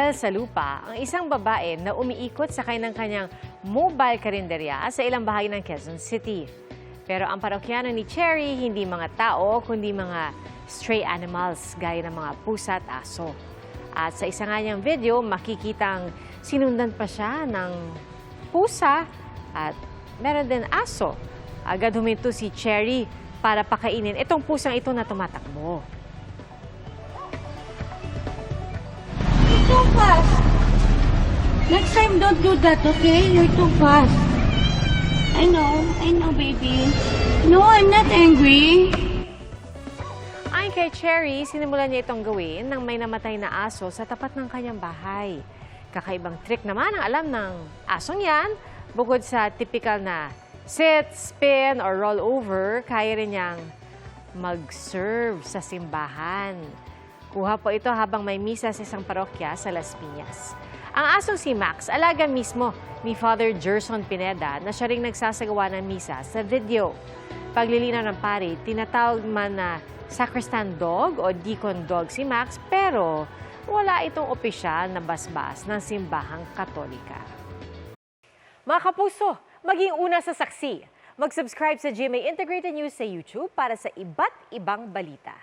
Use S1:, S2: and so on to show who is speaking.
S1: Dinala sa lupa ang isang babae na umiikot sa kanyang mobile karinderya sa ilang bahagi ng Quezon City. Pero ang parokyano ni Cherry, hindi mga tao, kundi mga stray animals gaya ng mga pusa at aso. At sa isa nga niyang video, makikitang sinundan pa siya ng pusa at meron din aso. Agad huminto si Cherry para pakainin itong pusang ito na tumatakbo.
S2: Too fast. Next time, don't do that, okay? You're too fast. I know, baby. No, I'm not angry.
S1: Ayon kay Cherry, sinimulan niya itong gawin nang may namatay na aso sa tapat ng kanyang bahay. Kakaibang trick naman ang alam ng asong yan. Bukod sa typical na sit, spin, or roll over, kaya rin niyang mag-serve sa simbahan. Kuha po ito habang may misa sa isang parokya sa Las Piñas. Ang asong si Max, alaga mismo ni Father Gerson Pineda na siya ring nagsasagawa ng misa sa video. Paglilinaw ng pari, tinatawag man na sacristan dog o deacon dog si Max, pero wala itong opisyal na basbas ng simbahang Katolika. Mga kapuso, maging una sa saksi. Mag-subscribe sa GMA Integrated News sa YouTube para sa iba't ibang balita.